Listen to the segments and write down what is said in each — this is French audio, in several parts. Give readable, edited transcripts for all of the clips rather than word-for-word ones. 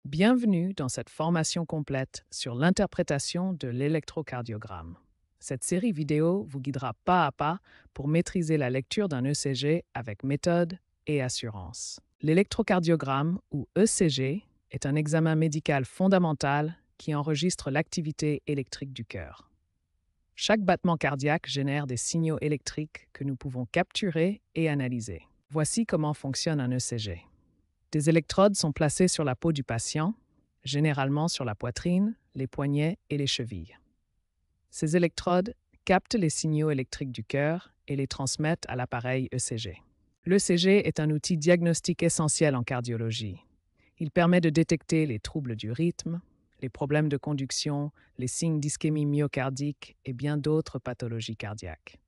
Bienvenue dans cette formation complète sur l'interprétation de l'électrocardiogramme. Cette série vidéo vous guidera pas à pas pour maîtriser la lecture d'un ECG avec méthode et assurance. L'électrocardiogramme, ou ECG, est un examen médical fondamental qui enregistre l'activité électrique du cœur. Chaque battement cardiaque génère des signaux électriques que nous pouvons capturer et analyser. Voici comment fonctionne un ECG. Des électrodes sont placées sur la peau du patient, généralement sur la poitrine, les poignets et les chevilles. Ces électrodes captent les signaux électriques du cœur et les transmettent à l'appareil ECG. L'ECG est un outil diagnostique essentiel en cardiologie. Il permet de détecter les troubles du rythme, les problèmes de conduction, les signes d'ischémie myocardique et bien d'autres pathologies cardiaques.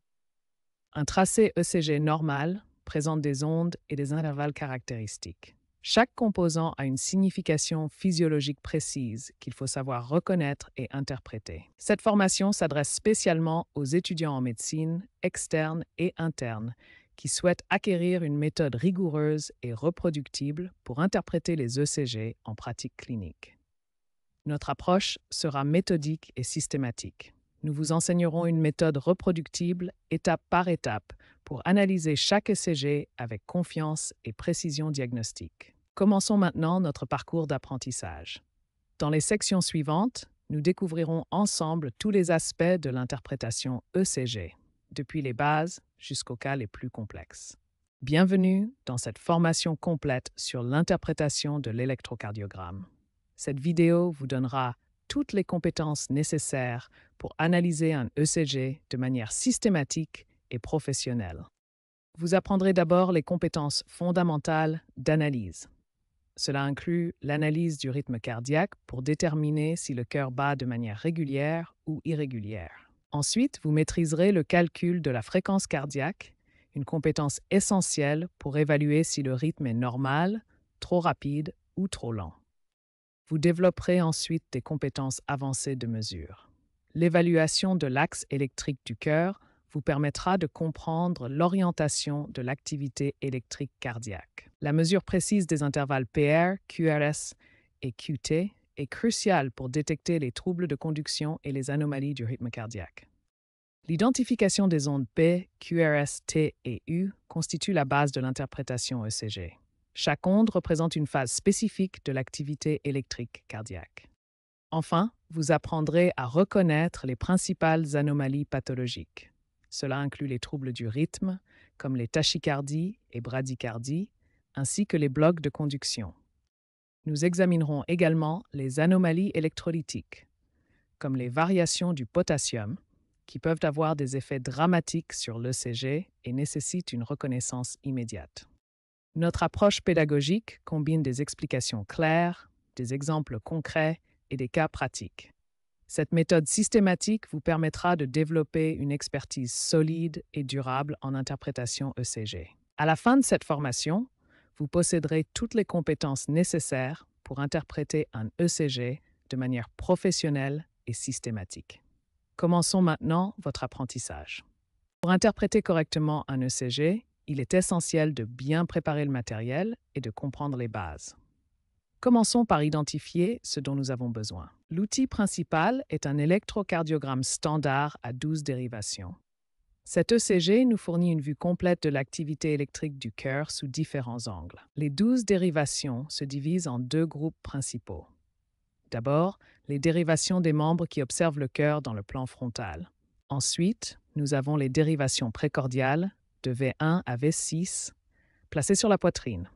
Un tracé ECG normal présente des ondes et des intervalles caractéristiques. Chaque composant a une signification physiologique précise qu'il faut savoir reconnaître et interpréter. Cette formation s'adresse spécialement aux étudiants en médecine, externes et internes, qui souhaitent acquérir une méthode rigoureuse et reproductible pour interpréter les ECG en pratique clinique. Notre approche sera méthodique et systématique. Nous vous enseignerons une méthode reproductible, étape par étape, pour analyser chaque ECG avec confiance et précision diagnostique. Commençons maintenant notre parcours d'apprentissage. Dans les sections suivantes, nous découvrirons ensemble tous les aspects de l'interprétation ECG, depuis les bases jusqu'aux cas les plus complexes. Bienvenue dans cette formation complète sur l'interprétation de l'électrocardiogramme. Cette vidéo vous donnera toutes les compétences nécessaires pour analyser un ECG de manière systématique et professionnelle. Vous apprendrez d'abord les compétences fondamentales d'analyse. Cela inclut l'analyse du rythme cardiaque pour déterminer si le cœur bat de manière régulière ou irrégulière. Ensuite, vous maîtriserez le calcul de la fréquence cardiaque, une compétence essentielle pour évaluer si le rythme est normal, trop rapide ou trop lent. Vous développerez ensuite des compétences avancées de mesure. L'évaluation de l'axe électrique du cœur vous permettra de comprendre l'orientation de l'activité électrique cardiaque. La mesure précise des intervalles PR, QRS et QT est cruciale pour détecter les troubles de conduction et les anomalies du rythme cardiaque. L'identification des ondes P, QRS, T et U constitue la base de l'interprétation ECG. Chaque onde représente une phase spécifique de l'activité électrique cardiaque. Enfin, vous apprendrez à reconnaître les principales anomalies pathologiques. Cela inclut les troubles du rythme, comme les tachycardies et bradycardies, ainsi que les blocs de conduction. Nous examinerons également les anomalies électrolytiques, comme les variations du potassium, qui peuvent avoir des effets dramatiques sur l'ECG et nécessitent une reconnaissance immédiate. Notre approche pédagogique combine des explications claires, des exemples concrets et des cas pratiques. Cette méthode systématique vous permettra de développer une expertise solide et durable en interprétation ECG. À la fin de cette formation, vous posséderez toutes les compétences nécessaires pour interpréter un ECG de manière professionnelle et systématique. Commençons maintenant votre apprentissage. Pour interpréter correctement un ECG, il est essentiel de bien préparer le matériel et de comprendre les bases. Commençons par identifier ce dont nous avons besoin. L'outil principal est un électrocardiogramme standard à 12 dérivations. Cet ECG nous fournit une vue complète de l'activité électrique du cœur sous différents angles. Les 12 dérivations se divisent en deux groupes principaux. D'abord, les dérivations des membres qui observent le cœur dans le plan frontal. Ensuite, nous avons les dérivations précordiales de V1 à V6 placées sur la poitrine.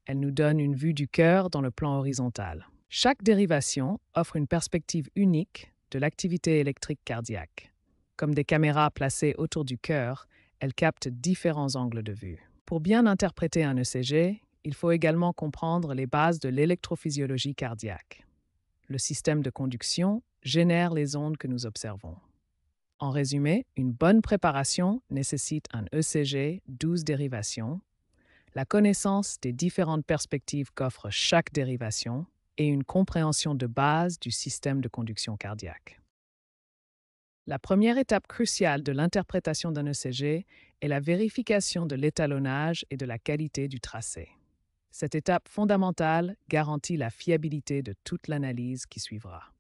Elles nous donnent une vue du cœur dans le plan horizontal. Chaque dérivation offre une perspective unique de l'activité électrique cardiaque. Comme des caméras placées autour du cœur, elles captent différents angles de vue. Pour bien interpréter un ECG, il faut également comprendre les bases de l'électrophysiologie cardiaque. Le système de conduction génère les ondes que nous observons. En résumé, une bonne préparation nécessite un ECG 12 dérivations, la connaissance des différentes perspectives qu'offre chaque dérivation et une compréhension de base du système de conduction cardiaque. La première étape cruciale de l'interprétation d'un ECG est la vérification de l'étalonnage et de la qualité du tracé. Cette étape fondamentale garantit la fiabilité de toute l'analyse qui suivra.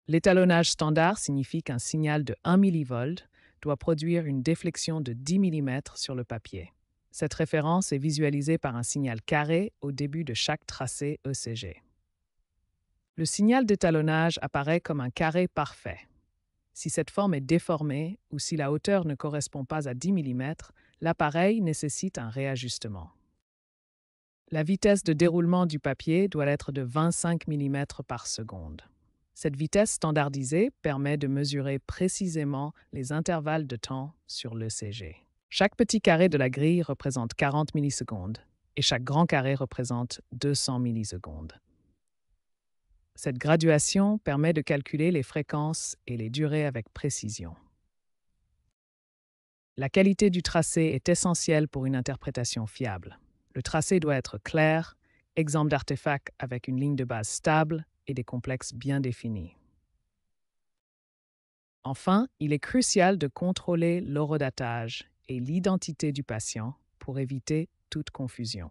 L'étalonnage standard signifie qu'un signal de 1 mV doit produire une déflexion de 10 mm sur le papier. Cette référence est visualisée par un signal carré au début de chaque tracé ECG. Le signal d'étalonnage apparaît comme un carré parfait. Si cette forme est déformée ou si la hauteur ne correspond pas à 10 mm, l'appareil nécessite un réajustement. La vitesse de déroulement du papier doit être de 25 mm par seconde. Cette vitesse standardisée permet de mesurer précisément les intervalles de temps sur l'ECG. Chaque petit carré de la grille représente 40 millisecondes et chaque grand carré représente 200 millisecondes. Cette graduation permet de calculer les fréquences et les durées avec précision. La qualité du tracé est essentielle pour une interprétation fiable. Le tracé doit être clair, exempt d'artefacts avec une ligne de base stable et des complexes bien définis. Enfin, il est crucial de contrôler l'horodatage et l'identité du patient pour éviter toute confusion.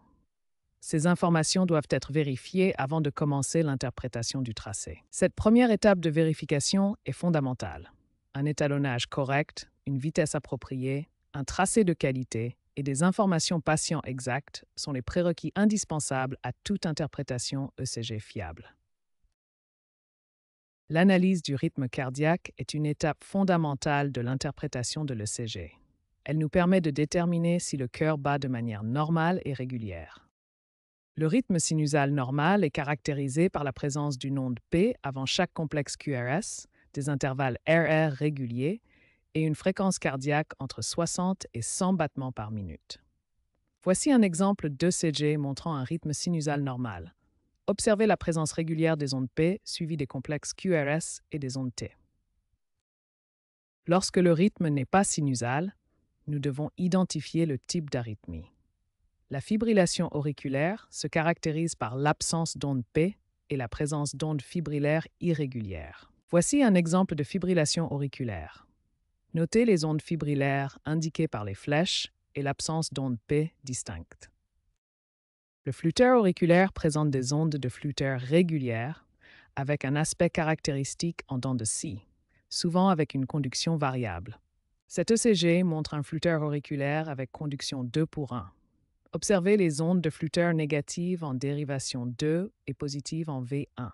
Ces informations doivent être vérifiées avant de commencer l'interprétation du tracé. Cette première étape de vérification est fondamentale. Un étalonnage correct, une vitesse appropriée, un tracé de qualité et des informations patients exactes sont les prérequis indispensables à toute interprétation ECG fiable. L'analyse du rythme cardiaque est une étape fondamentale de l'interprétation de l'ECG. Elle nous permet de déterminer si le cœur bat de manière normale et régulière. Le rythme sinusal normal est caractérisé par la présence d'une onde P avant chaque complexe QRS, des intervalles RR réguliers et une fréquence cardiaque entre 60 et 100 battements par minute. Voici un exemple d'ECG montrant un rythme sinusal normal. Observez la présence régulière des ondes P suivies des complexes QRS et des ondes T. Lorsque le rythme n'est pas sinusal, nous devons identifier le type d'arythmie. La fibrillation auriculaire se caractérise par l'absence d'ondes P et la présence d'ondes fibrillaires irrégulières. Voici un exemple de fibrillation auriculaire. Notez les ondes fibrillaires indiquées par les flèches et l'absence d'ondes P distinctes. Le flûteur auriculaire présente des ondes de flûteur régulières avec un aspect caractéristique en dents de scie, souvent avec une conduction variable. Cet ECG montre un flûteur auriculaire avec conduction 2 pour 1. Observez les ondes de flûteur négatives en dérivation 2 et positives en V1.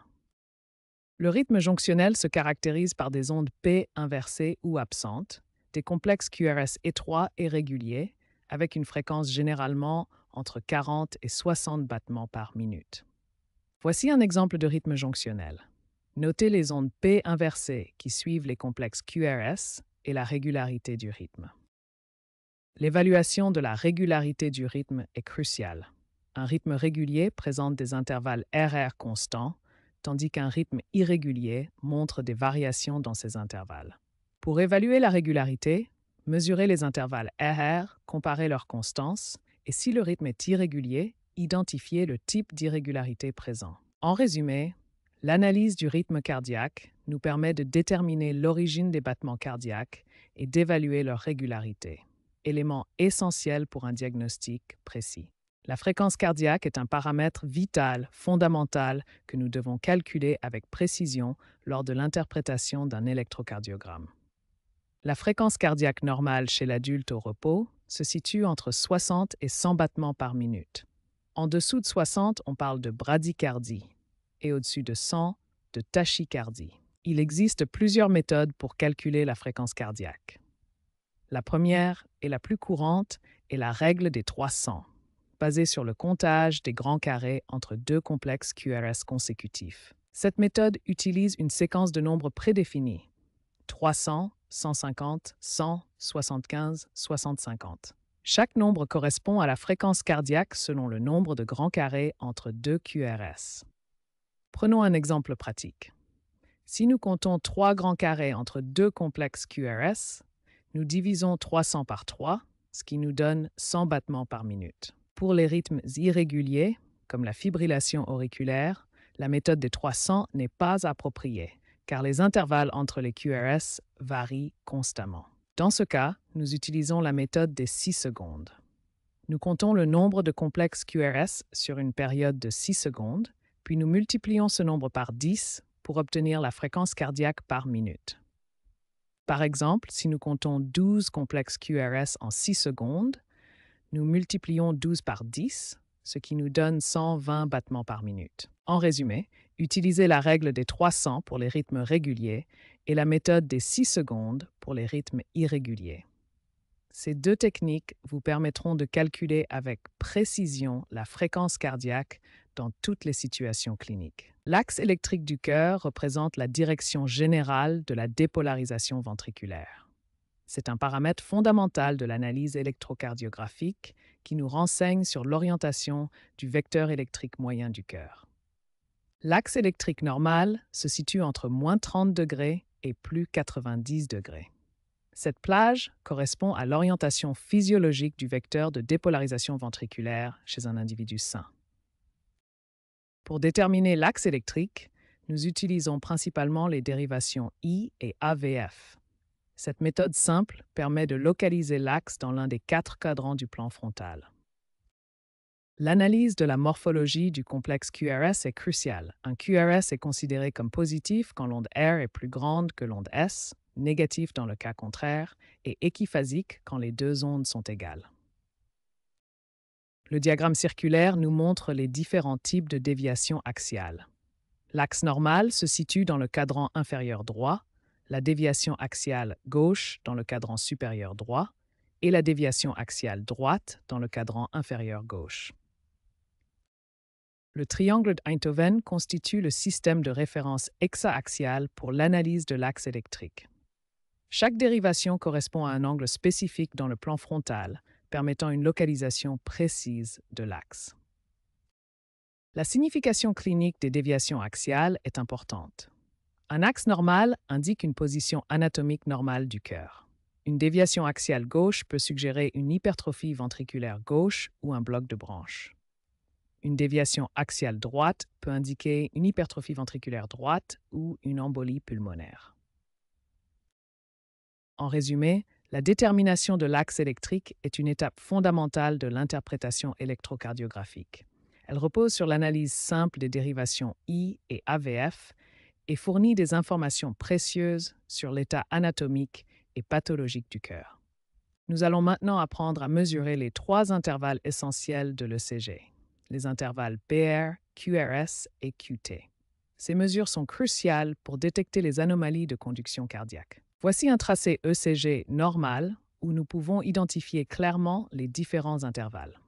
Le rythme jonctionnel se caractérise par des ondes P inversées ou absentes, des complexes QRS étroits et réguliers, avec une fréquence généralement entre 40 et 60 battements par minute. Voici un exemple de rythme jonctionnel. Notez les ondes P inversées qui suivent les complexes QRS et la régularité du rythme. L'évaluation de la régularité du rythme est cruciale. Un rythme régulier présente des intervalles RR constants, tandis qu'un rythme irrégulier montre des variations dans ces intervalles. Pour évaluer la régularité, mesurez les intervalles RR, comparez leur constance, et si le rythme est irrégulier, identifiez le type d'irrégularité présent. En résumé, l'analyse du rythme cardiaque nous permet de déterminer l'origine des battements cardiaques et d'évaluer leur régularité, élément essentiel pour un diagnostic précis. La fréquence cardiaque est un paramètre vital, fondamental, que nous devons calculer avec précision lors de l'interprétation d'un électrocardiogramme. La fréquence cardiaque normale chez l'adulte au repos se situe entre 60 et 100 battements par minute. En dessous de 60, on parle de bradycardie et au-dessus de 100, de tachycardie. Il existe plusieurs méthodes pour calculer la fréquence cardiaque. La première et la plus courante est la règle des 300, basée sur le comptage des grands carrés entre deux complexes QRS consécutifs. Cette méthode utilise une séquence de nombres prédéfinis, 300, 150, 100, 75, 60-50. Chaque nombre correspond à la fréquence cardiaque selon le nombre de grands carrés entre deux QRS. Prenons un exemple pratique. Si nous comptons 3 grands carrés entre deux complexes QRS, nous divisons 300 par 3, ce qui nous donne 100 battements par minute. Pour les rythmes irréguliers, comme la fibrillation auriculaire, la méthode des 300 n'est pas appropriée, car les intervalles entre les QRS varient constamment. Dans ce cas, nous utilisons la méthode des 6 secondes. Nous comptons le nombre de complexes QRS sur une période de 6 secondes, puis nous multiplions ce nombre par 10 pour obtenir la fréquence cardiaque par minute. Par exemple, si nous comptons 12 complexes QRS en 6 secondes, nous multiplions 12 par 10, ce qui nous donne 120 battements par minute. En résumé, utilisez la règle des 300 pour les rythmes réguliers et la méthode des 6 secondes pour les rythmes irréguliers. Ces deux techniques vous permettront de calculer avec précision la fréquence cardiaque dans toutes les situations cliniques. L'axe électrique du cœur représente la direction générale de la dépolarisation ventriculaire. C'est un paramètre fondamental de l'analyse électrocardiographique qui nous renseigne sur l'orientation du vecteur électrique moyen du cœur. L'axe électrique normal se situe entre moins 30 degrés et plus 90 degrés. Cette plage correspond à l'orientation physiologique du vecteur de dépolarisation ventriculaire chez un individu sain. Pour déterminer l'axe électrique, nous utilisons principalement les dérivations I et AVF. Cette méthode simple permet de localiser l'axe dans l'un des 4 cadrans du plan frontal. L'analyse de la morphologie du complexe QRS est cruciale. Un QRS est considéré comme positif quand l'onde R est plus grande que l'onde S, négatif dans le cas contraire, et équiphasique quand les deux ondes sont égales. Le diagramme circulaire nous montre les différents types de déviation axiale. L'axe normal se situe dans le cadran inférieur droit, la déviation axiale gauche dans le cadran supérieur droit et la déviation axiale droite dans le cadran inférieur gauche. Le triangle d'Einthoven constitue le système de référence hexaaxial pour l'analyse de l'axe électrique. Chaque dérivation correspond à un angle spécifique dans le plan frontal, permettant une localisation précise de l'axe. La signification clinique des déviations axiales est importante. Un axe normal indique une position anatomique normale du cœur. Une déviation axiale gauche peut suggérer une hypertrophie ventriculaire gauche ou un bloc de branche. Une déviation axiale droite peut indiquer une hypertrophie ventriculaire droite ou une embolie pulmonaire. En résumé, la détermination de l'axe électrique est une étape fondamentale de l'interprétation électrocardiographique. Elle repose sur l'analyse simple des dérivations I et AVF et fournit des informations précieuses sur l'état anatomique et pathologique du cœur. Nous allons maintenant apprendre à mesurer les 3 intervalles essentiels de l'ECG, les intervalles PR, QRS et QT. Ces mesures sont cruciales pour détecter les anomalies de conduction cardiaque. Voici un tracé ECG normal où nous pouvons identifier clairement les différents intervalles.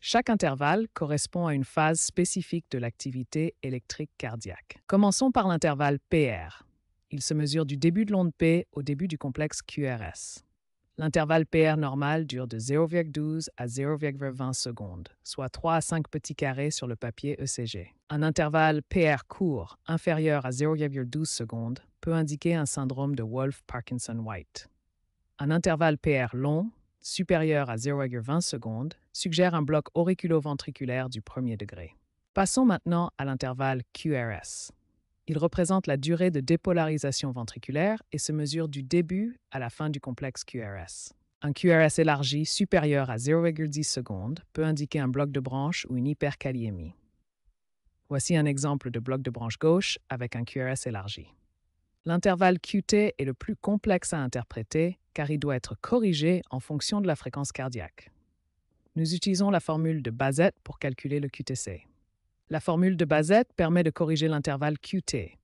Chaque intervalle correspond à une phase spécifique de l'activité électrique cardiaque. Commençons par l'intervalle PR. Il se mesure du début de l'onde P au début du complexe QRS. L'intervalle PR normal dure de 0,12 à 0,20 secondes, soit 3 à 5 petits carrés sur le papier ECG. Un intervalle PR court, inférieur à 0,12 secondes, peut indiquer un syndrome de Wolff-Parkinson-White. Un intervalle PR long, supérieur à 0,20 secondes, suggère un bloc auriculo-ventriculaire du premier degré. Passons maintenant à l'intervalle QRS. Il représente la durée de dépolarisation ventriculaire et se mesure du début à la fin du complexe QRS. Un QRS élargi supérieur à 0,10 secondes peut indiquer un bloc de branche ou une hyperkaliémie. Voici un exemple de bloc de branche gauche avec un QRS élargi. L'intervalle QT est le plus complexe à interpréter car il doit être corrigé en fonction de la fréquence cardiaque. Nous utilisons la formule de Bazet pour calculer le QTC. La formule de Bazet permet de corriger l'intervalle QT.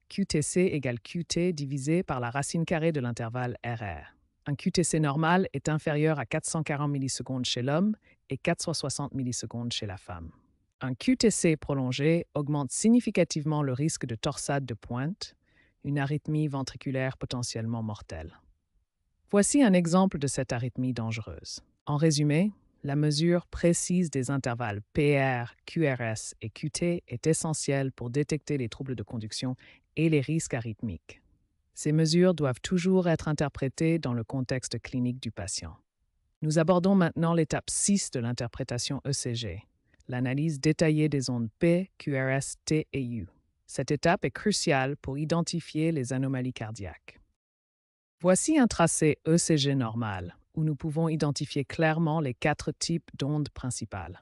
QTC égale QT divisé par la racine carrée de l'intervalle RR. Un QTC normal est inférieur à 440 millisecondes chez l'homme et 460 millisecondes chez la femme. Un QTC prolongé augmente significativement le risque de torsade de pointe, une arythmie ventriculaire potentiellement mortelle. Voici un exemple de cette arythmie dangereuse. En résumé, la mesure précise des intervalles PR, QRS et QT est essentielle pour détecter les troubles de conduction et les risques arythmiques. Ces mesures doivent toujours être interprétées dans le contexte clinique du patient. Nous abordons maintenant l'étape 6 de l'interprétation ECG, l'analyse détaillée des ondes P, QRS, T et U. Cette étape est cruciale pour identifier les anomalies cardiaques. Voici un tracé ECG normal où nous pouvons identifier clairement les 4 types d'ondes principales.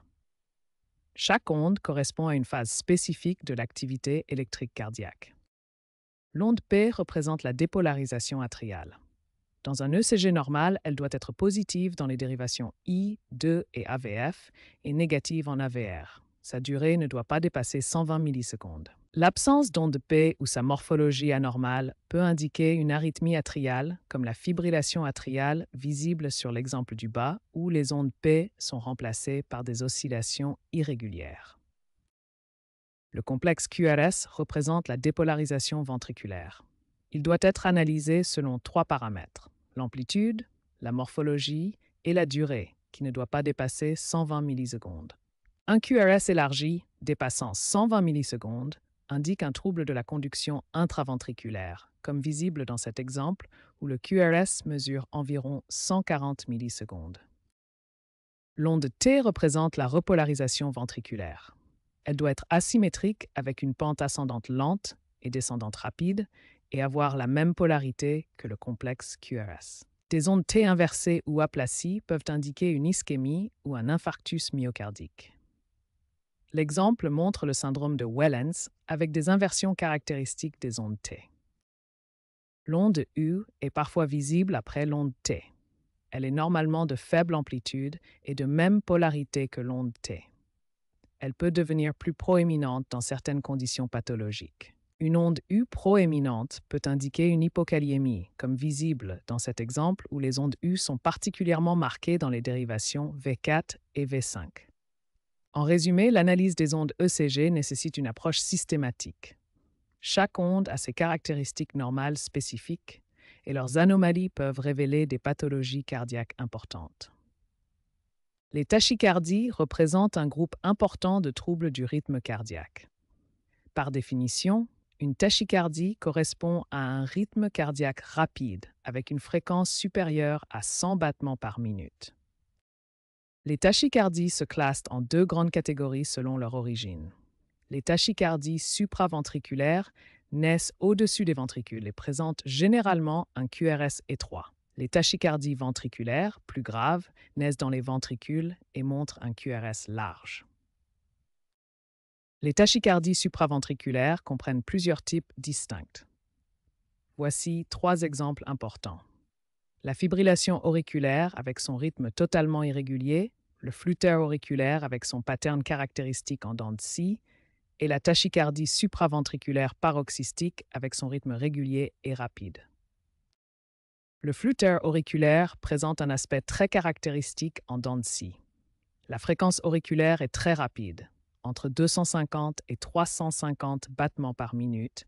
Chaque onde correspond à une phase spécifique de l'activité électrique cardiaque. L'onde P représente la dépolarisation atriale. Dans un ECG normal, elle doit être positive dans les dérivations I, 2 et AVF et négative en AVR. Sa durée ne doit pas dépasser 120 millisecondes. L'absence d'onde P ou sa morphologie anormale peut indiquer une arythmie atriale, comme la fibrillation atriale visible sur l'exemple du bas, où les ondes P sont remplacées par des oscillations irrégulières. Le complexe QRS représente la dépolarisation ventriculaire. Il doit être analysé selon 3 paramètres: l'amplitude, la morphologie et la durée, qui ne doit pas dépasser 120 millisecondes. Un QRS élargi, dépassant 120 millisecondes, indique un trouble de la conduction intraventriculaire, comme visible dans cet exemple où le QRS mesure environ 140 millisecondes. L'onde T représente la repolarisation ventriculaire. Elle doit être asymétrique avec une pente ascendante lente et descendante rapide et avoir la même polarité que le complexe QRS. Des ondes T inversées ou aplaties peuvent indiquer une ischémie ou un infarctus myocardique. L'exemple montre le syndrome de Wellens avec des inversions caractéristiques des ondes T. L'onde U est parfois visible après l'onde T. Elle est normalement de faible amplitude et de même polarité que l'onde T. Elle peut devenir plus proéminente dans certaines conditions pathologiques. Une onde U proéminente peut indiquer une hypokaliémie, comme visible dans cet exemple où les ondes U sont particulièrement marquées dans les dérivations V4 et V5. En résumé, l'analyse des ondes ECG nécessite une approche systématique. Chaque onde a ses caractéristiques normales spécifiques et leurs anomalies peuvent révéler des pathologies cardiaques importantes. Les tachycardies représentent un groupe important de troubles du rythme cardiaque. Par définition, une tachycardie correspond à un rythme cardiaque rapide avec une fréquence supérieure à 100 battements par minute. Les tachycardies se classent en 2 grandes catégories selon leur origine. Les tachycardies supraventriculaires naissent au-dessus des ventricules et présentent généralement un QRS étroit. Les tachycardies ventriculaires, plus graves, naissent dans les ventricules et montrent un QRS large. Les tachycardies supraventriculaires comprennent plusieurs types distincts. Voici 3 exemples importants. La fibrillation auriculaire avec son rythme totalement irrégulier, le flutter auriculaire avec son pattern caractéristique en dents de scie, et la tachycardie supraventriculaire paroxystique avec son rythme régulier et rapide. Le flutter auriculaire présente un aspect très caractéristique en dents de scie. La fréquence auriculaire est très rapide, entre 250 et 350 battements par minute,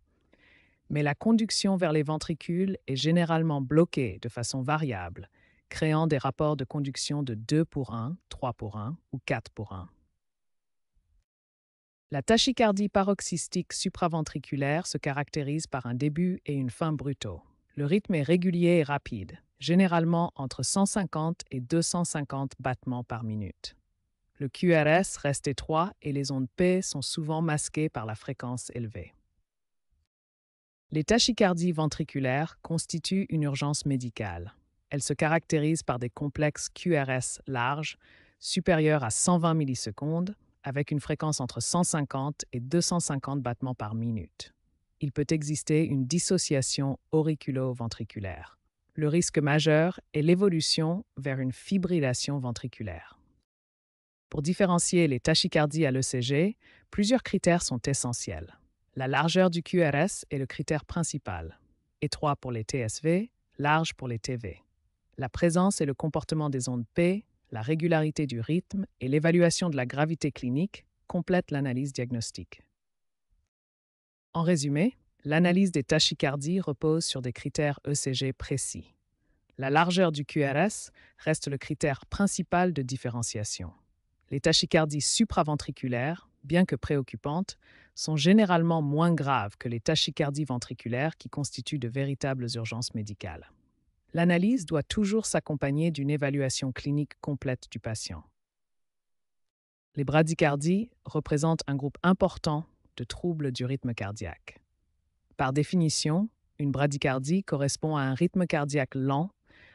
mais la conduction vers les ventricules est généralement bloquée de façon variable, créant des rapports de conduction de 2 pour 1, 3 pour 1 ou 4 pour 1. La tachycardie paroxystique supraventriculaire se caractérise par un début et une fin brutaux. Le rythme est régulier et rapide, généralement entre 150 et 250 battements par minute. Le QRS reste étroit et les ondes P sont souvent masquées par la fréquence élevée. Les tachycardies ventriculaires constituent une urgence médicale. Elles se caractérisent par des complexes QRS larges, supérieurs à 120 millisecondes, avec une fréquence entre 150 et 250 battements par minute. Il peut exister une dissociation auriculo-ventriculaire. Le risque majeur est l'évolution vers une fibrillation ventriculaire. Pour différencier les tachycardies à l'ECG, plusieurs critères sont essentiels. La largeur du QRS est le critère principal, étroit pour les TSV, large pour les TV. La présence et le comportement des ondes P, la régularité du rythme et l'évaluation de la gravité clinique complètent l'analyse diagnostique. En résumé, l'analyse des tachycardies repose sur des critères ECG précis. La largeur du QRS reste le critère principal de différenciation. Les tachycardies supraventriculaires, bien que préoccupantes, sont généralement moins graves que les tachycardies ventriculaires qui constituent de véritables urgences médicales. L'analyse doit toujours s'accompagner d'une évaluation clinique complète du patient. Les bradycardies représentent un groupe important de troubles du rythme cardiaque. Par définition, une bradycardie correspond à un rythme cardiaque lent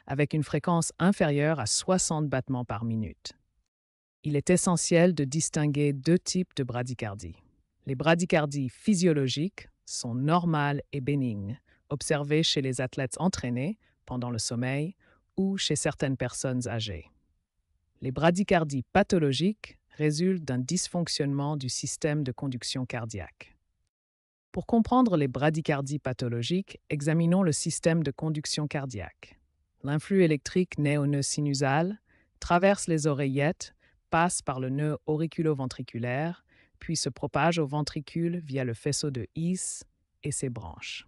avec une fréquence inférieure à 60 battements par minute. Il est essentiel de distinguer deux types de bradycardie. Les bradycardies physiologiques sont normales et bénignes, observées chez les athlètes entraînés pendant le sommeil ou chez certaines personnes âgées. Les bradycardies pathologiques résultent d'un dysfonctionnement du système de conduction cardiaque. Pour comprendre les bradycardies pathologiques, examinons le système de conduction cardiaque. L'influx électrique né au nœud sinusal traverse les oreillettes, passe par le nœud auriculo-ventriculaire, puis se propage au ventricule via le faisceau de His et ses branches.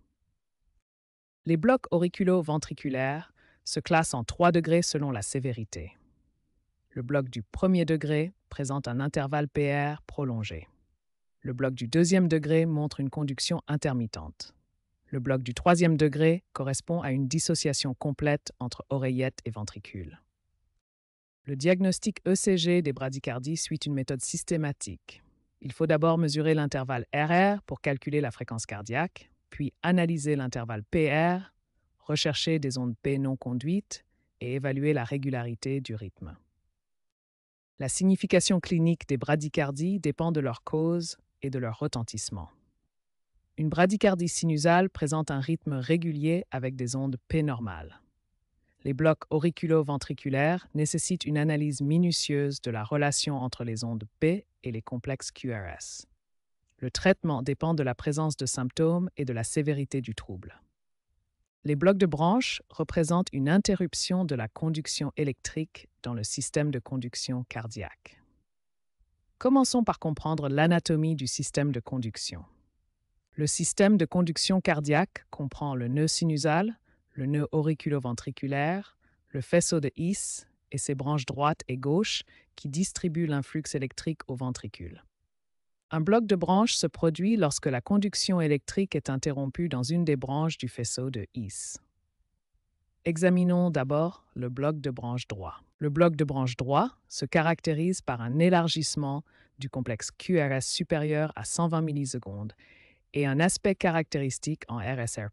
Les blocs auriculo-ventriculaires se classent en 3 degrés selon la sévérité. Le bloc du premier degré présente un intervalle PR prolongé. Le bloc du deuxième degré montre une conduction intermittente. Le bloc du troisième degré correspond à une dissociation complète entre oreillette et ventricule. Le diagnostic ECG des bradycardies suit une méthode systématique. Il faut d'abord mesurer l'intervalle RR pour calculer la fréquence cardiaque, puis analyser l'intervalle PR, rechercher des ondes P non conduites et évaluer la régularité du rythme. La signification clinique des bradycardies dépend de leur cause et de leur retentissement. Une bradycardie sinusale présente un rythme régulier avec des ondes P normales. Les blocs auriculo-ventriculaires nécessitent une analyse minutieuse de la relation entre les ondes P et les complexes QRS. Le traitement dépend de la présence de symptômes et de la sévérité du trouble. Les blocs de branche représentent une interruption de la conduction électrique dans le système de conduction cardiaque. Commençons par comprendre l'anatomie du système de conduction. Le système de conduction cardiaque comprend le nœud sinusal, le nœud auriculo-ventriculaire, le faisceau de His et ses branches droite et gauche qui distribuent l'influx électrique au ventricule. Un bloc de branche se produit lorsque la conduction électrique est interrompue dans une des branches du faisceau de His. Examinons d'abord le bloc de branche droit. Le bloc de branche droit se caractérise par un élargissement du complexe QRS supérieur à 120 millisecondes et un aspect caractéristique en RSR'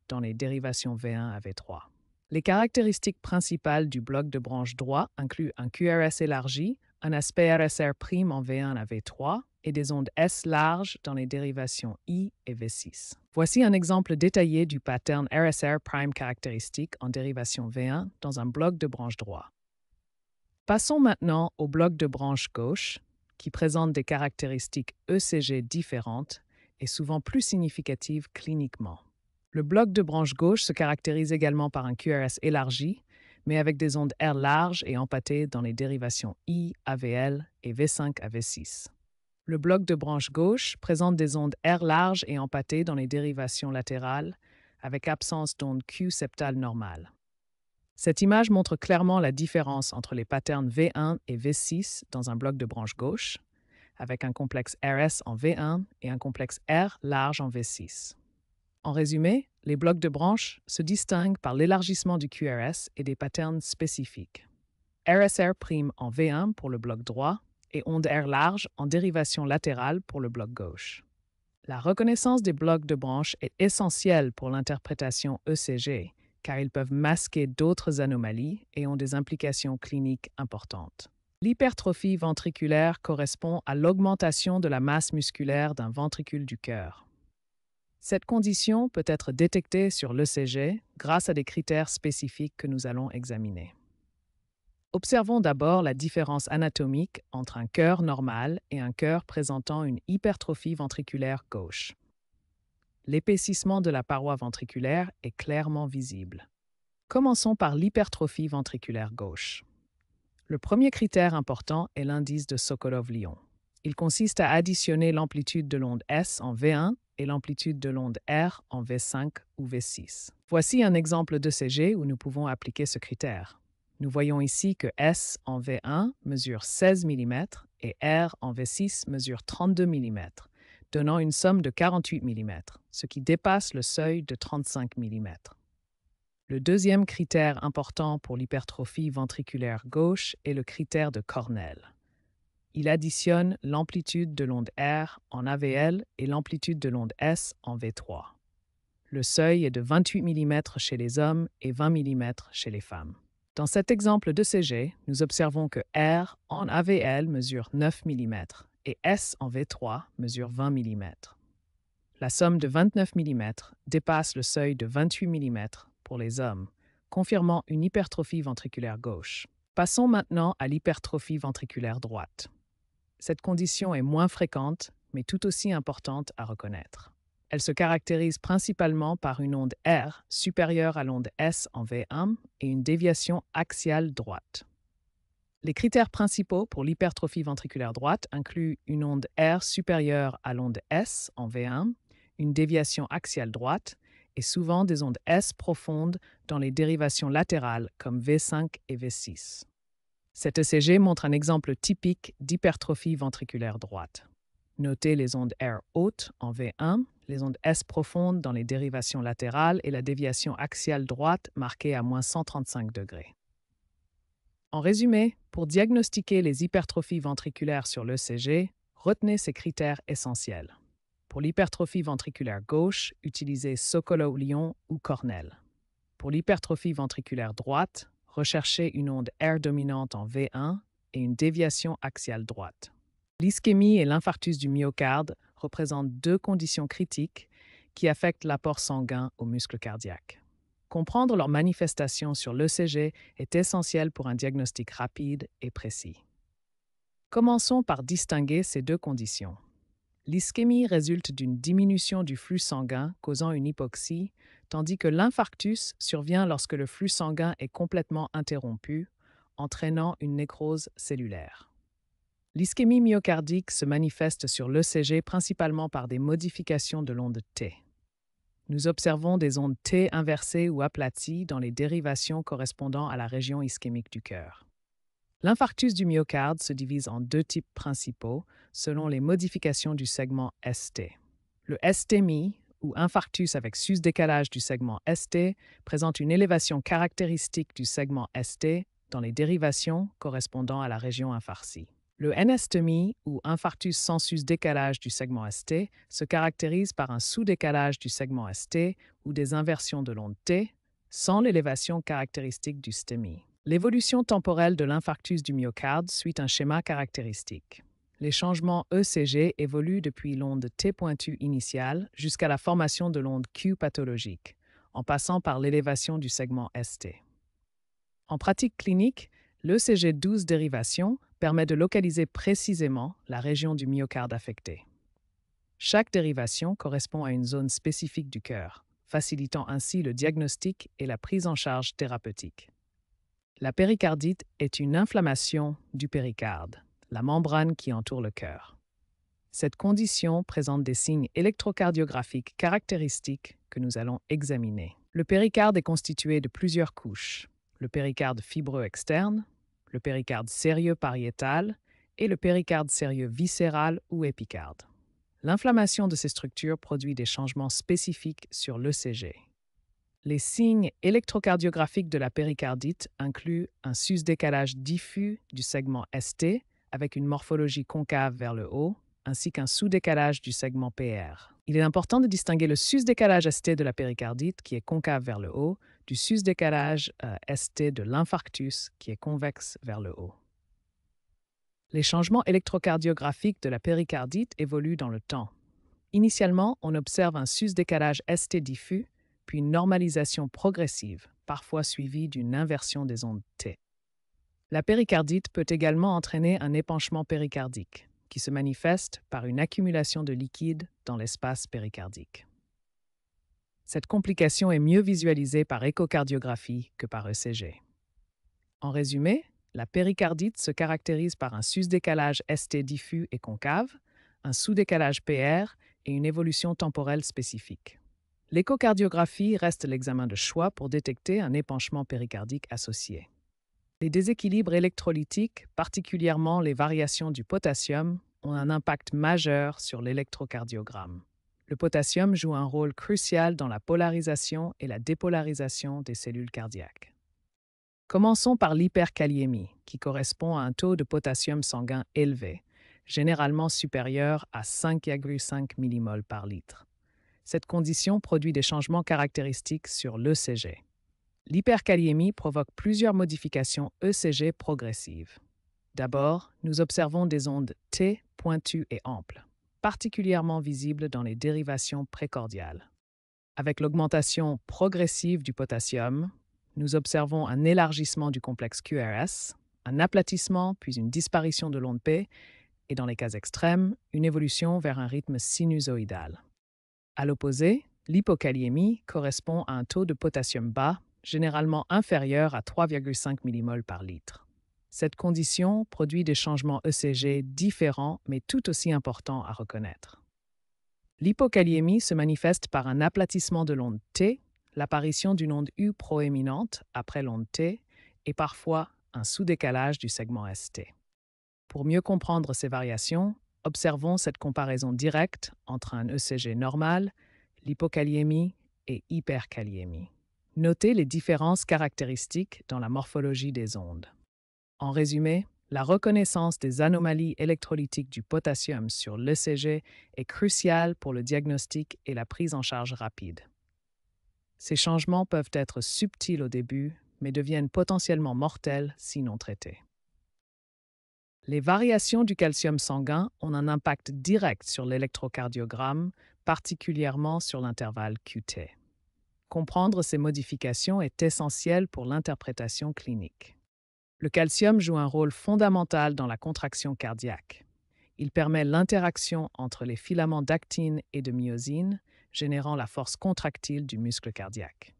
dans les dérivations V1 à V3. Les caractéristiques principales du bloc de branche droit incluent un QRS élargi, un aspect RSR' en V1 à V3 et des ondes S larges dans les dérivations I et V6. Voici un exemple détaillé du pattern RSR' caractéristique en dérivation V1 dans un bloc de branche droit. Passons maintenant au bloc de branche gauche, qui présente des caractéristiques ECG différentes et souvent plus significatives cliniquement. Le bloc de branche gauche se caractérise également par un QRS élargi, mais avec des ondes R larges et empâtées dans les dérivations I, AVL et V5 à V6. Le bloc de branche gauche présente des ondes R larges et empâtées dans les dérivations latérales, avec absence d'ondes Q septales normales. Cette image montre clairement la différence entre les patterns V1 et V6 dans un bloc de branche gauche, avec un complexe RS en V1 et un complexe R large en V6. En résumé, les blocs de branche se distinguent par l'élargissement du QRS et des patterns spécifiques. RSR' en V1 pour le bloc droit et onde R large en dérivation latérale pour le bloc gauche. La reconnaissance des blocs de branche est essentielle pour l'interprétation ECG, car ils peuvent masquer d'autres anomalies et ont des implications cliniques importantes. L'hypertrophie ventriculaire correspond à l'augmentation de la masse musculaire d'un ventricule du cœur. Cette condition peut être détectée sur l'ECG grâce à des critères spécifiques que nous allons examiner. Observons d'abord la différence anatomique entre un cœur normal et un cœur présentant une hypertrophie ventriculaire gauche. L'épaississement de la paroi ventriculaire est clairement visible. Commençons par l'hypertrophie ventriculaire gauche. Le premier critère important est l'indice de Sokolov-Lyon. Il consiste à additionner l'amplitude de l'onde S en V1 et l'amplitude de l'onde R en V5 ou V6. Voici un exemple d'ECG où nous pouvons appliquer ce critère. Nous voyons ici que S en V1 mesure 16 mm et R en V6 mesure 32 mm, donnant une somme de 48 mm, ce qui dépasse le seuil de 35 mm. Le deuxième critère important pour l'hypertrophie ventriculaire gauche est le critère de Cornell. Il additionne l'amplitude de l'onde R en AVL et l'amplitude de l'onde S en V3. Le seuil est de 28 mm chez les hommes et 20 mm chez les femmes. Dans cet exemple d'ECG, nous observons que R en AVL mesure 9 mm et S en V3 mesure 20 mm. La somme de 29 mm dépasse le seuil de 28 mm pour les hommes, confirmant une hypertrophie ventriculaire gauche. Passons maintenant à l'hypertrophie ventriculaire droite. Cette condition est moins fréquente, mais tout aussi importante à reconnaître. Elle se caractérise principalement par une onde R supérieure à l'onde S en V1 et une déviation axiale droite. Les critères principaux pour l'hypertrophie ventriculaire droite incluent une onde R supérieure à l'onde S en V1, une déviation axiale droite et souvent des ondes S profondes dans les dérivations latérales comme V5 et V6. Cet ECG montre un exemple typique d'hypertrophie ventriculaire droite. Notez les ondes R hautes en V1, les ondes S profondes dans les dérivations latérales et la déviation axiale droite marquée à moins 135 degrés. En résumé, pour diagnostiquer les hypertrophies ventriculaires sur l'ECG, retenez ces critères essentiels. Pour l'hypertrophie ventriculaire gauche, utilisez Sokolow-Lyon ou Cornell. Pour l'hypertrophie ventriculaire droite, recherchez une onde R dominante en V1 et une déviation axiale droite. L'ischémie et l'infarctus du myocarde représentent deux conditions critiques qui affectent l'apport sanguin au muscle cardiaque. Comprendre leurs manifestations sur l'ECG est essentiel pour un diagnostic rapide et précis. Commençons par distinguer ces deux conditions. L'ischémie résulte d'une diminution du flux sanguin causant une hypoxie, tandis que l'infarctus survient lorsque le flux sanguin est complètement interrompu, entraînant une nécrose cellulaire. L'ischémie myocardique se manifeste sur l'ECG principalement par des modifications de l'onde T. Nous observons des ondes T inversées ou aplaties dans les dérivations correspondant à la région ischémique du cœur. L'infarctus du myocarde se divise en deux types principaux selon les modifications du segment ST. Le STMI, ou infarctus avec sus-décalage du segment ST, présente une élévation caractéristique du segment ST dans les dérivations correspondant à la région infarcie. Le NSTMI, ou infarctus sans sus-décalage du segment ST, se caractérise par un sous-décalage du segment ST ou des inversions de l'onde T, sans l'élévation caractéristique du STEMI. L'évolution temporelle de l'infarctus du myocarde suit un schéma caractéristique. Les changements ECG évoluent depuis l'onde T pointue initiale jusqu'à la formation de l'onde Q pathologique, en passant par l'élévation du segment ST. En pratique clinique, l'ECG 12 dérivation permet de localiser précisément la région du myocarde affectée. Chaque dérivation correspond à une zone spécifique du cœur, facilitant ainsi le diagnostic et la prise en charge thérapeutique. La péricardite est une inflammation du péricarde, la membrane qui entoure le cœur. Cette condition présente des signes électrocardiographiques caractéristiques que nous allons examiner. Le péricarde est constitué de plusieurs couches: le péricarde fibreux externe, le péricarde sérieux pariétal et le péricarde sérieux viscéral ou épicarde. L'inflammation de ces structures produit des changements spécifiques sur l'ECG. Les signes électrocardiographiques de la péricardite incluent un sus-décalage diffus du segment ST avec une morphologie concave vers le haut, ainsi qu'un sous-décalage du segment PR. Il est important de distinguer le sus-décalage ST de la péricardite, qui est concave vers le haut, du sus-décalage ST de l'infarctus, qui est convexe vers le haut. Les changements électrocardiographiques de la péricardite évoluent dans le temps. Initialement, on observe un sus-décalage ST diffus, puis une normalisation progressive, parfois suivie d'une inversion des ondes T. La péricardite peut également entraîner un épanchement péricardique, qui se manifeste par une accumulation de liquide dans l'espace péricardique. Cette complication est mieux visualisée par échocardiographie que par ECG. En résumé, la péricardite se caractérise par un sus-décalage ST diffus et concave, un sous-décalage PR et une évolution temporelle spécifique. L'échocardiographie reste l'examen de choix pour détecter un épanchement péricardique associé. Les déséquilibres électrolytiques, particulièrement les variations du potassium, ont un impact majeur sur l'électrocardiogramme. Le potassium joue un rôle crucial dans la polarisation et la dépolarisation des cellules cardiaques. Commençons par l'hyperkaliémie, qui correspond à un taux de potassium sanguin élevé, généralement supérieur à 5,5 mmol par litre. Cette condition produit des changements caractéristiques sur l'ECG. L'hyperkaliémie provoque plusieurs modifications ECG progressives. D'abord, nous observons des ondes T pointues et amples, particulièrement visibles dans les dérivations précordiales. Avec l'augmentation progressive du potassium, nous observons un élargissement du complexe QRS, un aplatissement puis une disparition de l'onde P et, dans les cas extrêmes, une évolution vers un rythme sinusoïdal. À l'opposé, l'hypokaliémie correspond à un taux de potassium bas, généralement inférieur à 3,5 mmol par litre. Cette condition produit des changements ECG différents mais tout aussi importants à reconnaître. L'hypokaliémie se manifeste par un aplatissement de l'onde T, l'apparition d'une onde U proéminente après l'onde T et parfois un sous-décalage du segment ST. Pour mieux comprendre ces variations, observons cette comparaison directe entre un ECG normal, l'hypokaliémie et hyperkaliémie. Notez les différences caractéristiques dans la morphologie des ondes. En résumé, la reconnaissance des anomalies électrolytiques du potassium sur l'ECG est cruciale pour le diagnostic et la prise en charge rapide. Ces changements peuvent être subtils au début, mais deviennent potentiellement mortels si non traités. Les variations du calcium sanguin ont un impact direct sur l'électrocardiogramme, particulièrement sur l'intervalle QT. Comprendre ces modifications est essentiel pour l'interprétation clinique. Le calcium joue un rôle fondamental dans la contraction cardiaque. Il permet l'interaction entre les filaments d'actine et de myosine, générant la force contractile du muscle cardiaque.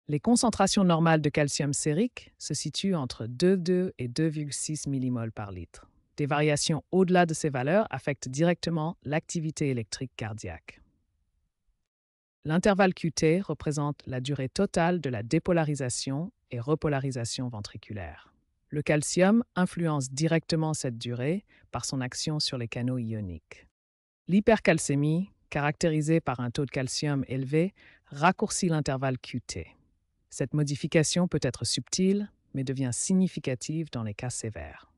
Les concentrations normales de calcium sérique se situent entre 2,2 et 2,6 mmol par litre. Des variations au-delà de ces valeurs affectent directement l'activité électrique cardiaque. L'intervalle QT représente la durée totale de la dépolarisation et repolarisation ventriculaire. Le calcium influence directement cette durée par son action sur les canaux ioniques. L'hypercalcémie, caractérisée par un taux de calcium élevé, raccourcit l'intervalle QT. Cette modification peut être subtile, mais devient significative dans les cas sévères.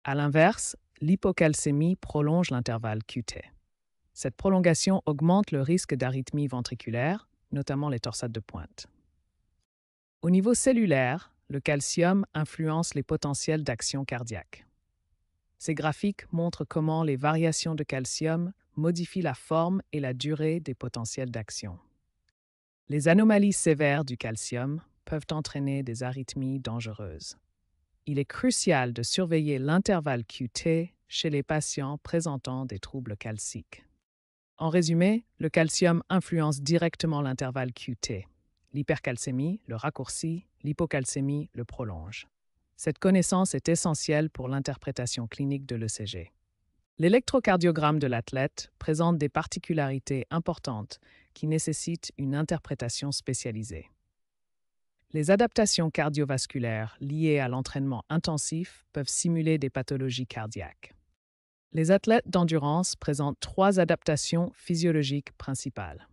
À l'inverse, l'hypocalcémie prolonge l'intervalle QT. Cette prolongation augmente le risque d'arythmie ventriculaire, notamment les torsades de pointe. Au niveau cellulaire, le calcium influence les potentiels d'action cardiaque. Ces graphiques montrent comment les variations de calcium modifient la forme et la durée des potentiels d'action. Les anomalies sévères du calcium peuvent entraîner des arythmies dangereuses. Il est crucial de surveiller l'intervalle QT chez les patients présentant des troubles calciques. En résumé, le calcium influence directement l'intervalle QT. L'hypercalcémie le raccourcit, l'hypocalcémie le prolonge. Cette connaissance est essentielle pour l'interprétation clinique de l'ECG. L'électrocardiogramme de l'athlète présente des particularités importantes qui nécessitent une interprétation spécialisée. Les adaptations cardiovasculaires liées à l'entraînement intensif peuvent simuler des pathologies cardiaques. Les athlètes d'endurance présentent 3 adaptations physiologiques principales.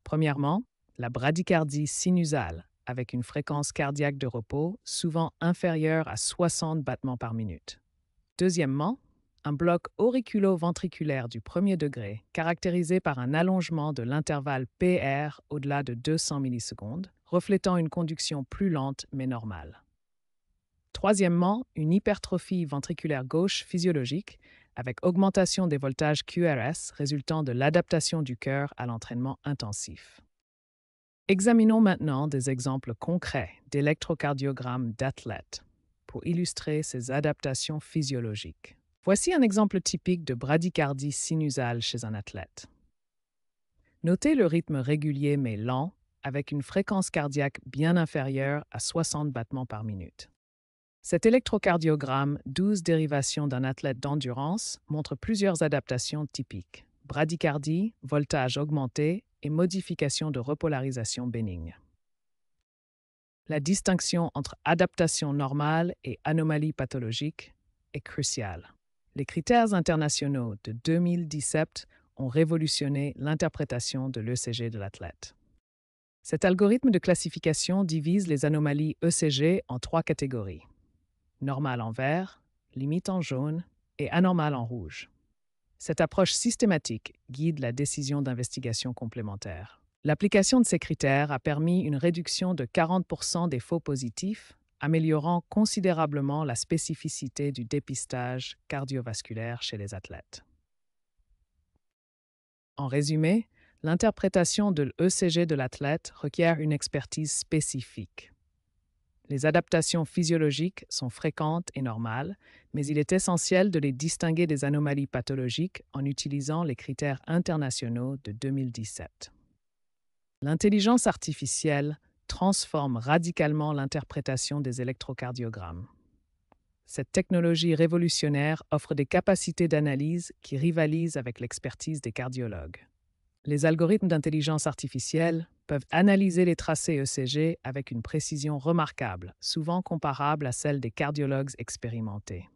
Premièrement, la bradycardie sinusale, avec une fréquence cardiaque de repos souvent inférieure à 60 battements par minute. Deuxièmement, un bloc auriculo-ventriculaire du premier degré, caractérisé par un allongement de l'intervalle PR au-delà de 200 millisecondes, reflétant une conduction plus lente mais normale. Troisièmement, une hypertrophie ventriculaire gauche physiologique, avec augmentation des voltages QRS résultant de l'adaptation du cœur à l'entraînement intensif. Examinons maintenant des exemples concrets d'électrocardiogrammes d'athlètes pour illustrer ces adaptations physiologiques. Voici un exemple typique de bradycardie sinusale chez un athlète. Notez le rythme régulier mais lent, avec une fréquence cardiaque bien inférieure à 60 battements par minute. Cet électrocardiogramme, 12 dérivations d'un athlète d'endurance, montre plusieurs adaptations typiques: bradycardie, voltage augmenté et modification de repolarisation bénigne. La distinction entre adaptation normale et anomalie pathologique est cruciale. Les critères internationaux de 2017 ont révolutionné l'interprétation de l'ECG de l'athlète. Cet algorithme de classification divise les anomalies ECG en 3 catégories: normale en vert, limite en jaune et anormale en rouge. Cette approche systématique guide la décision d'investigation complémentaire. L'application de ces critères a permis une réduction de 40% des faux positifs, améliorant considérablement la spécificité du dépistage cardiovasculaire chez les athlètes. En résumé, l'interprétation de l'ECG de l'athlète requiert une expertise spécifique. Les adaptations physiologiques sont fréquentes et normales, mais il est essentiel de les distinguer des anomalies pathologiques en utilisant les critères internationaux de 2017. L'intelligence artificielle transforme radicalement l'interprétation des électrocardiogrammes. Cette technologie révolutionnaire offre des capacités d'analyse qui rivalisent avec l'expertise des cardiologues. Les algorithmes d'intelligence artificielle peuvent analyser les tracés ECG avec une précision remarquable, souvent comparable à celle des cardiologues expérimentés.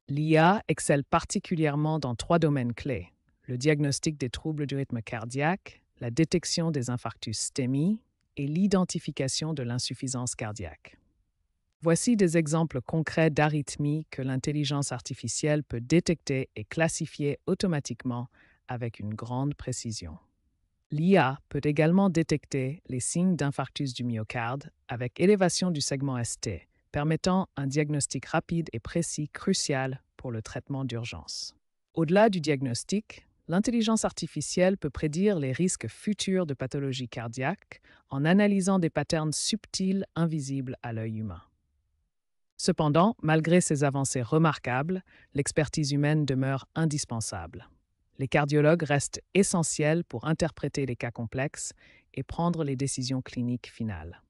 L'IA excelle particulièrement dans 3 domaines clés: le diagnostic des troubles du rythme cardiaque, la détection des infarctus STEMI et l'identification de l'insuffisance cardiaque. Voici des exemples concrets d'arythmies que l'intelligence artificielle peut détecter et classifier automatiquement avec une grande précision. L'IA peut également détecter les signes d'infarctus du myocarde avec élévation du segment ST, permettant un diagnostic rapide et précis crucial pour le traitement d'urgence. Au-delà du diagnostic, l'intelligence artificielle peut prédire les risques futurs de pathologie cardiaque en analysant des patterns subtils invisibles à l'œil humain. Cependant, malgré ces avancées remarquables, l'expertise humaine demeure indispensable. Les cardiologues restent essentiels pour interpréter les cas complexes et prendre les décisions cliniques finales.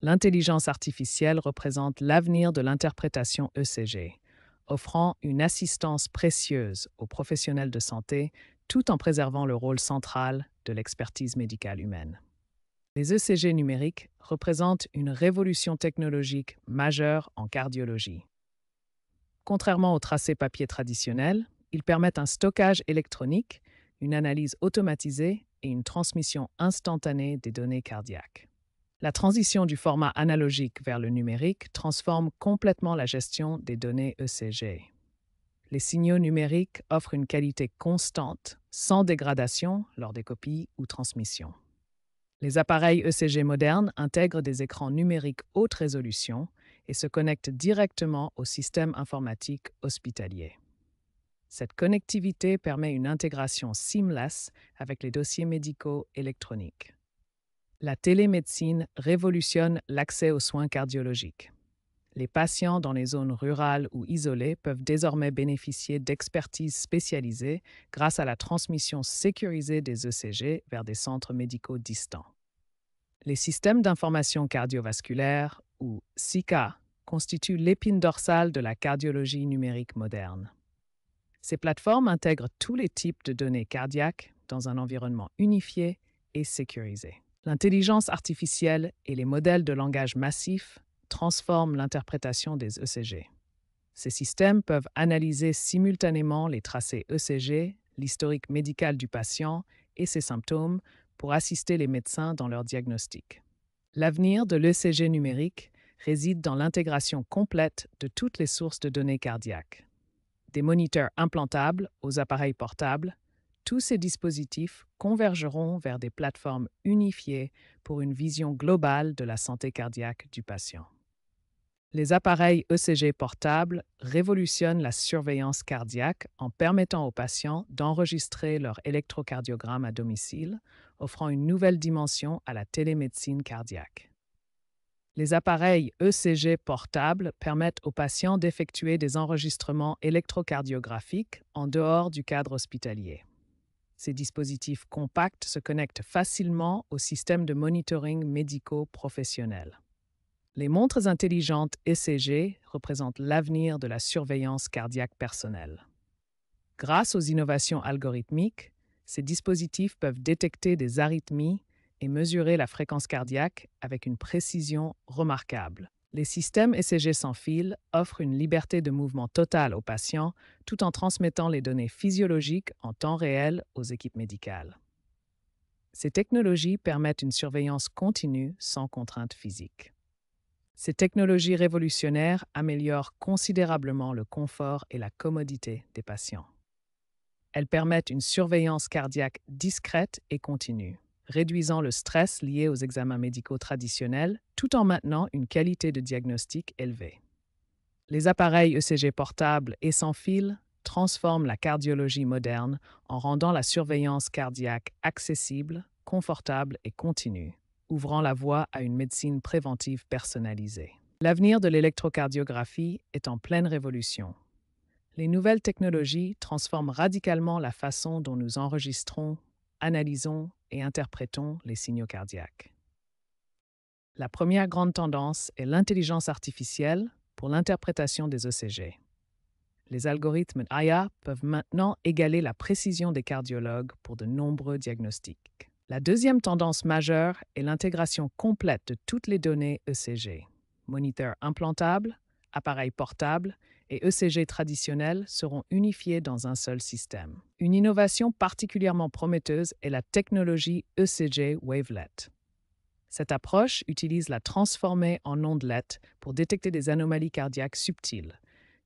L'intelligence artificielle représente l'avenir de l'interprétation ECG, offrant une assistance précieuse aux professionnels de santé tout en préservant le rôle central de l'expertise médicale humaine. Les ECG numériques représentent une révolution technologique majeure en cardiologie. Contrairement aux tracés papier traditionnels, ils permettent un stockage électronique, une analyse automatisée et une transmission instantanée des données cardiaques. La transition du format analogique vers le numérique transforme complètement la gestion des données ECG. Les signaux numériques offrent une qualité constante, sans dégradation lors des copies ou transmissions. Les appareils ECG modernes intègrent des écrans numériques haute résolution et se connectent directement au système informatique hospitalier. Cette connectivité permet une intégration seamless avec les dossiers médicaux électroniques. La télémédecine révolutionne l'accès aux soins cardiologiques. Les patients dans les zones rurales ou isolées peuvent désormais bénéficier d'expertises spécialisées grâce à la transmission sécurisée des ECG vers des centres médicaux distants. Les systèmes d'information cardiovasculaire, ou SICA, constituent l'épine dorsale de la cardiologie numérique moderne. Ces plateformes intègrent tous les types de données cardiaques dans un environnement unifié et sécurisé. L'intelligence artificielle et les modèles de langage massif transforment l'interprétation des ECG. Ces systèmes peuvent analyser simultanément les tracés ECG, l'historique médical du patient et ses symptômes pour assister les médecins dans leur diagnostic. L'avenir de l'ECG numérique réside dans l'intégration complète de toutes les sources de données cardiaques. Des moniteurs implantables aux appareils portables, tous ces dispositifs convergeront vers des plateformes unifiées pour une vision globale de la santé cardiaque du patient. Les appareils ECG portables révolutionnent la surveillance cardiaque en permettant aux patients d'enregistrer leur électrocardiogramme à domicile, offrant une nouvelle dimension à la télémédecine cardiaque. Les appareils ECG portables permettent aux patients d'effectuer des enregistrements électrocardiographiques en dehors du cadre hospitalier. Ces dispositifs compacts se connectent facilement aux systèmes de monitoring médicaux professionnels. Les montres intelligentes ECG représentent l'avenir de la surveillance cardiaque personnelle. Grâce aux innovations algorithmiques, ces dispositifs peuvent détecter des arythmies et mesurer la fréquence cardiaque avec une précision remarquable. Les systèmes ECG sans fil offrent une liberté de mouvement totale aux patients tout en transmettant les données physiologiques en temps réel aux équipes médicales. Ces technologies permettent une surveillance continue sans contrainte physique. Ces technologies révolutionnaires améliorent considérablement le confort et la commodité des patients. Elles permettent une surveillance cardiaque discrète et continue, réduisant le stress lié aux examens médicaux traditionnels tout en maintenant une qualité de diagnostic élevée. Les appareils ECG portables et sans fil transforment la cardiologie moderne en rendant la surveillance cardiaque accessible, confortable et continue, ouvrant la voie à une médecine préventive personnalisée. L'avenir de l'électrocardiographie est en pleine révolution. Les nouvelles technologies transforment radicalement la façon dont nous enregistrons, analysons et interprétons les signaux cardiaques. La première grande tendance est l'intelligence artificielle pour l'interprétation des ECG. Les algorithmes AI peuvent maintenant égaler la précision des cardiologues pour de nombreux diagnostics. La deuxième tendance majeure est l'intégration complète de toutes les données ECG. Moniteurs implantables, appareils portables et ECG traditionnels seront unifiés dans un seul système. Une innovation particulièrement prometteuse est la technologie ECG Wavelet. Cette approche utilise la transformée en ondelette pour détecter des anomalies cardiaques subtiles,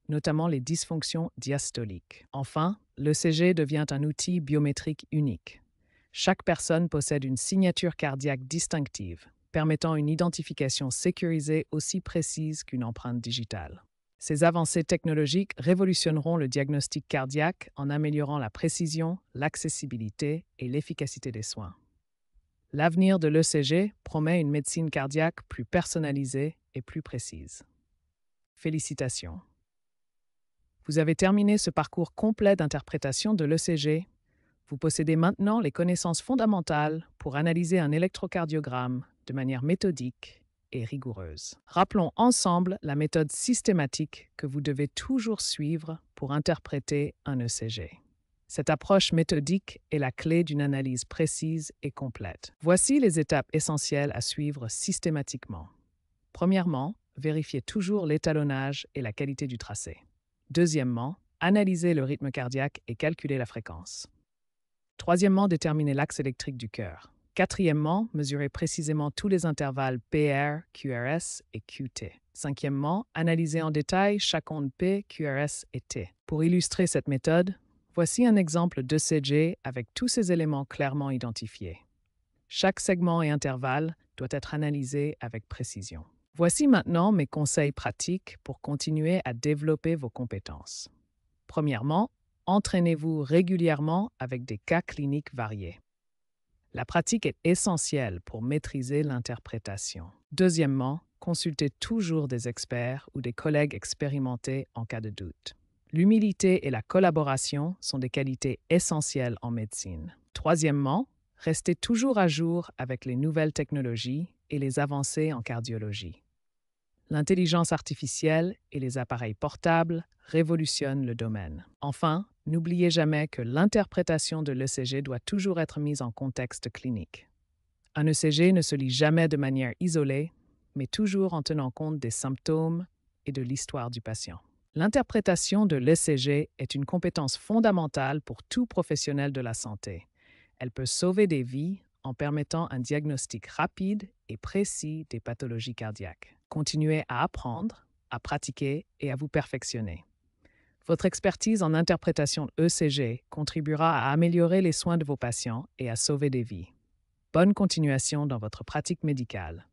notamment les dysfonctions diastoliques. Enfin, l'ECG devient un outil biométrique unique. Chaque personne possède une signature cardiaque distinctive, permettant une identification sécurisée aussi précise qu'une empreinte digitale. Ces avancées technologiques révolutionneront le diagnostic cardiaque en améliorant la précision, l'accessibilité et l'efficacité des soins. L'avenir de l'ECG promet une médecine cardiaque plus personnalisée et plus précise. Félicitations. Vous avez terminé ce parcours complet d'interprétation de l'ECG. Vous possédez maintenant les connaissances fondamentales pour analyser un électrocardiogramme de manière méthodique et rigoureuse. Rappelons ensemble la méthode systématique que vous devez toujours suivre pour interpréter un ECG. Cette approche méthodique est la clé d'une analyse précise et complète. Voici les étapes essentielles à suivre systématiquement. Premièrement, vérifiez toujours l'étalonnage et la qualité du tracé. Deuxièmement, analysez le rythme cardiaque et calculez la fréquence. Troisièmement, déterminez l'axe électrique du cœur. Quatrièmement, mesurez précisément tous les intervalles PR, QRS et QT. Cinquièmement, analysez en détail chaque onde P, QRS et T. Pour illustrer cette méthode, voici un exemple d'ECG avec tous ces éléments clairement identifiés. Chaque segment et intervalle doit être analysé avec précision. Voici maintenant mes conseils pratiques pour continuer à développer vos compétences. Premièrement, entraînez-vous régulièrement avec des cas cliniques variés. La pratique est essentielle pour maîtriser l'interprétation. Deuxièmement, consultez toujours des experts ou des collègues expérimentés en cas de doute. L'humilité et la collaboration sont des qualités essentielles en médecine. Troisièmement, restez toujours à jour avec les nouvelles technologies et les avancées en cardiologie. L'intelligence artificielle et les appareils portables révolutionnent le domaine. Enfin, n'oubliez jamais que l'interprétation de l'ECG doit toujours être mise en contexte clinique. Un ECG ne se lit jamais de manière isolée, mais toujours en tenant compte des symptômes et de l'histoire du patient. L'interprétation de l'ECG est une compétence fondamentale pour tout professionnel de la santé. Elle peut sauver des vies en permettant un diagnostic rapide et précis des pathologies cardiaques. Continuez à apprendre, à pratiquer et à vous perfectionner. Votre expertise en interprétation ECG contribuera à améliorer les soins de vos patients et à sauver des vies. Bonne continuation dans votre pratique médicale.